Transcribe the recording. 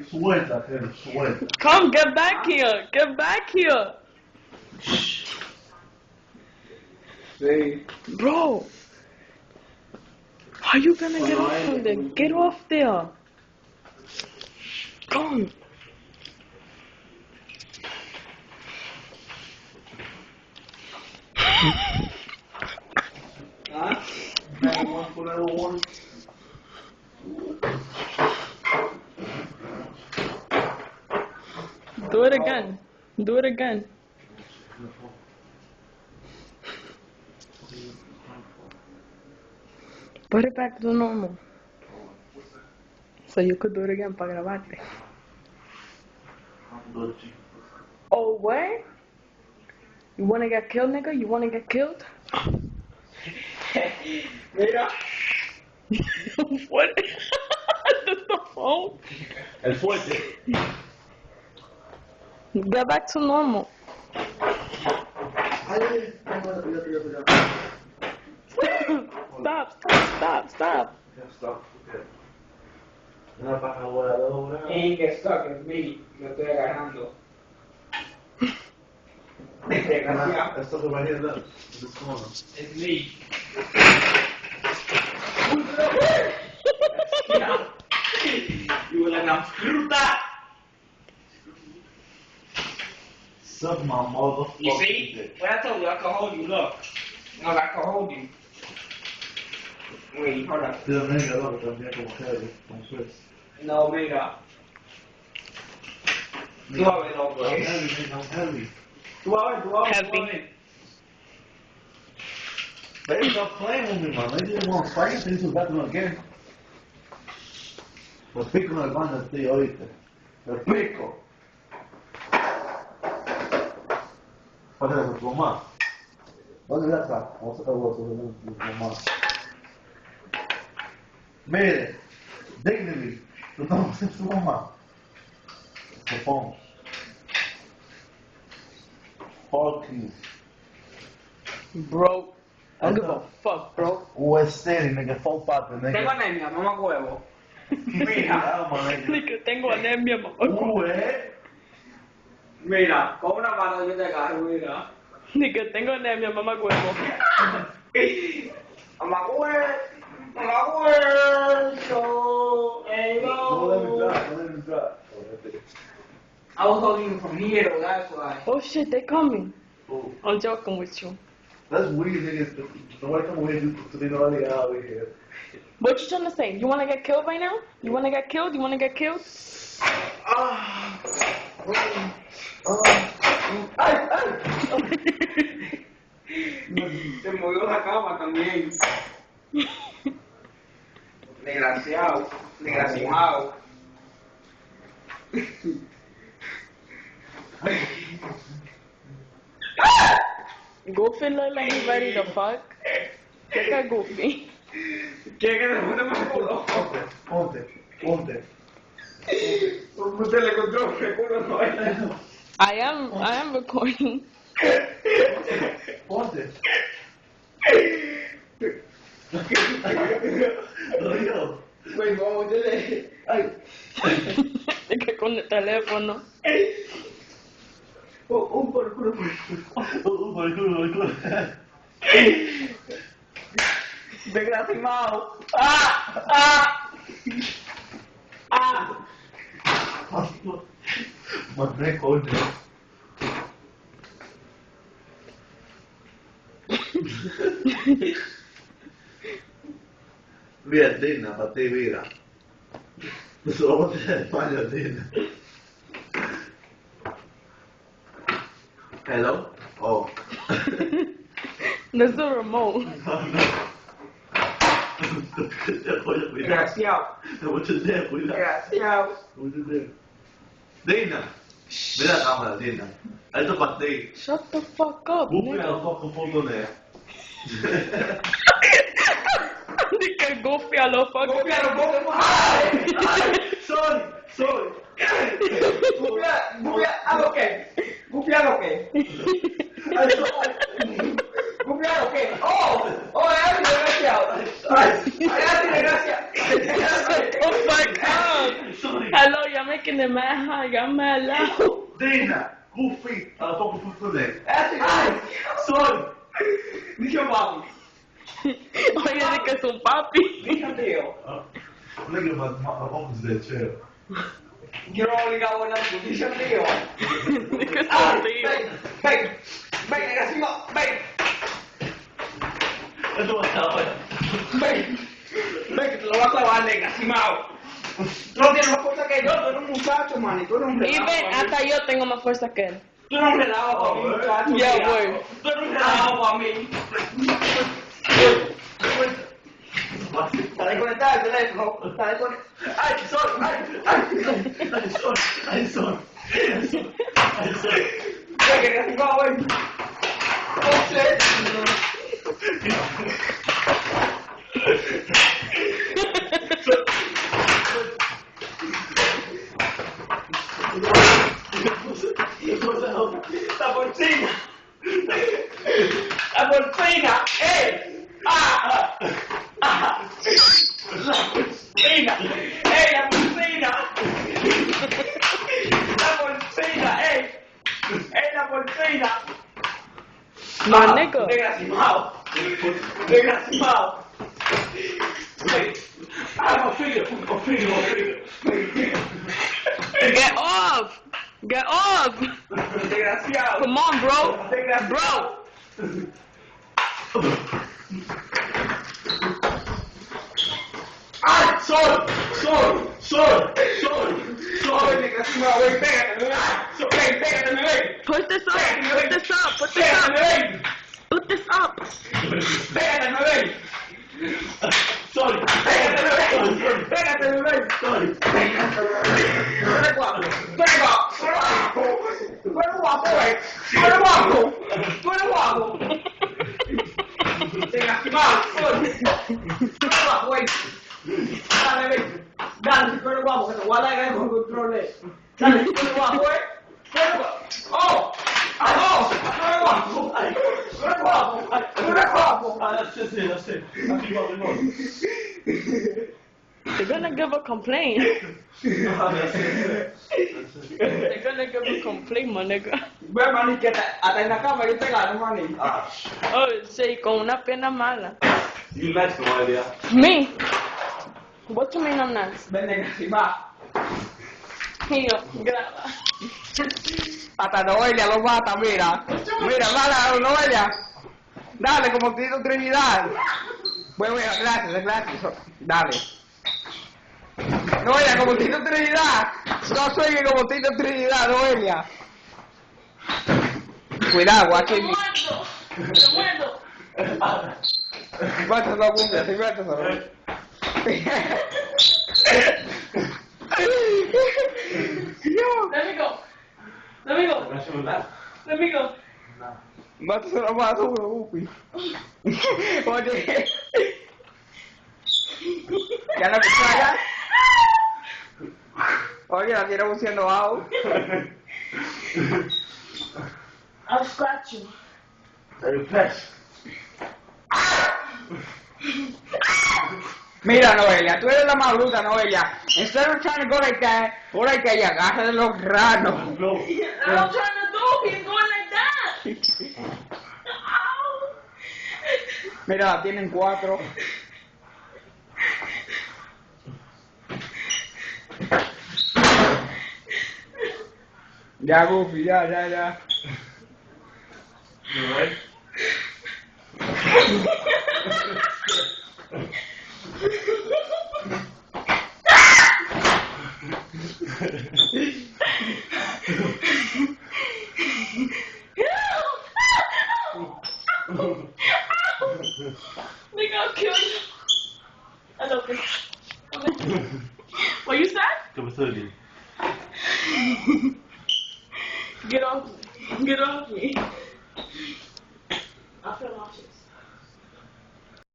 Suelta, Kevin, suelta. Come, get back here. Get back here. Sí. Bro. How you gonna get off from there? Get off there. Come. ¿Ah? Do it again. Do it again. Put it back to normal. So you could do it again para grabarte. Oh, what? You wanna get killed, nigga? You wanna get killed? Mira. What? That's the phone? El fuerte. Get back to normal. Stop. Ya está. Una paja voladora. Ain't get stuck, it's me. Lo estoy agarrando. Desgraciado. Esto que va a ir a this corner. It's me. You were like, I'm fruta. Suck my motherfucking You see? dick. When I told you I could hold you, look. No, I could hold you. Wait, hold on. Pero venga, loco, también como heavy, con Swiss. No, mira. Suave, loco. I'm heavy, nigga, I'm heavy. Suave. Heavy. They stop playing with me, man. They didn't want to fight. They just got them again. Los picos en el baño, tío, oíste. El pico. Pásale a tu mamá. ¿Dónde ya está? Vamos a sacar hueso de tu mamá. Mire, dignity. Tú estás haciendo tu mamá. Se pone. Fuck you. Bro. I don't give a fuck, bro. West City, nigga, full pato, nigga. Tengo anemia, mamá huevo. Mira, Nigga, tengo anemia, mamá. mira, con una mano yo te agarro, mira. Nigga, tengo anemia, mamá huevo. Mamá huevo. Hey, Don't let me no. drop, don't let me drop. I was holding you from here, that's why. Oh shit, they coming. Oh, I'm joking with you. that's weird, nigga. Nobody come over here to be nobody out over here. What you trying to say? You wanna get killed right now? You wanna get killed? You wanna get killed? Ah. Se movió la cama también. Desgraciado. Goofy look like he ready to fuck. Look at Goofy. ¿Quiere que le ponga más culo? Ponte. Usted le encontró el culo, no es. I am recording. Ponte. Río. Güey, vamos, yo le... Ay. Es que con el teléfono. Por el culo. Por el culo. Desgraciado. Mandé coño. Mira, Dina, para ti, mira. Solo vamos a hacer España, Dina. Hello? Oh. That's the remote. Desgraciado. Desgraciado. Dina, mira la cámara, Dina. Esto es para ti. Shut the fuck up, Busca nigga. los pocos fotos de Nigga, Goofy a lo fuck. Sorry. ¿Gufiado qué? Desgraciado. Oh my god. Hello, you're making the mad high. I'm mad loud. Dina, Goofy, ela toca por tudo. Ai, sono. Deixa eu vamos. Oye, de que es un papi. Deixa eu. Liga, mas vamos dizer, tio. Quiero ligar una noticia, tío. De que es Ay, un tío. ven, negativo, ven. Eu tô achando. Ven, que te lo voy a clavar, negasimao. Tú no tienes más fuerza que yo, tú eres un muchacho, man, y tú eres un Y relajo. ven, para mí. hasta yo tengo más fuerza que él. Tú eres un relajo para mí, muchacho. Ya, mira. güey. Tú eres un relajo para mí. Está desconectado el teléfono. Está desconectado. ¡Ay, sol! Ai, som. Ven, que negasimao, ven. La bolsina. La bolsina. ¡Ah! La bolsina. La bolsina. La bolsina. La bolsina. No, nigga. Desgraciado. Desgraciado. My finger. Get off. Get off. Desgraciado. Come on, bro. Desgraciado. ¡Ay! ¡Sol! Desgraciado, ven, pégate, ven. Put this up. Put this up. Put this Pégate, up. ven. Put this up. Pégate, ven. Sorry. Pégate, ven. Sorry. Tú eres guapo. Tú eres guapo, güey. Tú eres guapo. Desgraciado, tú eres guapo, güey. Dale, ven. Dale, tú eres guapo, que te voy a dar con control. Dale, tú eres guapo, güey. Tú eres guapo. ¡Oh! ¡Aló! Tú eres guapo. Tú eres guapo. That's it. They're gonna give a complaint. They're gonna give a complaint, my nigga. Ve, mani, que hasta en la cama yo te gano, mani. Oh, sí, con una pierna mala. You nice, no idea. Me? What you mean I'm nice? Ven, negativo. Mío, graba. Hasta Noelia lo mata, mira. Mira, dale, Noelia. Dale, como Tito Trinidad. Bueno, gracias. Dale. Noelia, como Tito Trinidad. No soy como Tito Trinidad, Noelia. Cuidado, guacho. Te muerdo. Cuéntanos, cumbia, sí, cuéntanos. Let me go. Bate se lo mato, Upi. Oye. ¿Ya la escuchas ya? Oye, la tiene buceando abajo. I'll scratch you. Mira, Noelia, tú eres la más bruta, Noelia. Instead of trying to go like that, ella agarra de los granos. No. I'm trying to do. He's going like that. Ow. Mira, tienen 4. Ya, Goofy, ya. You right? Nigga, I'll kill you. I love you. What you said? Capacity. Get off me. I feel nauseous.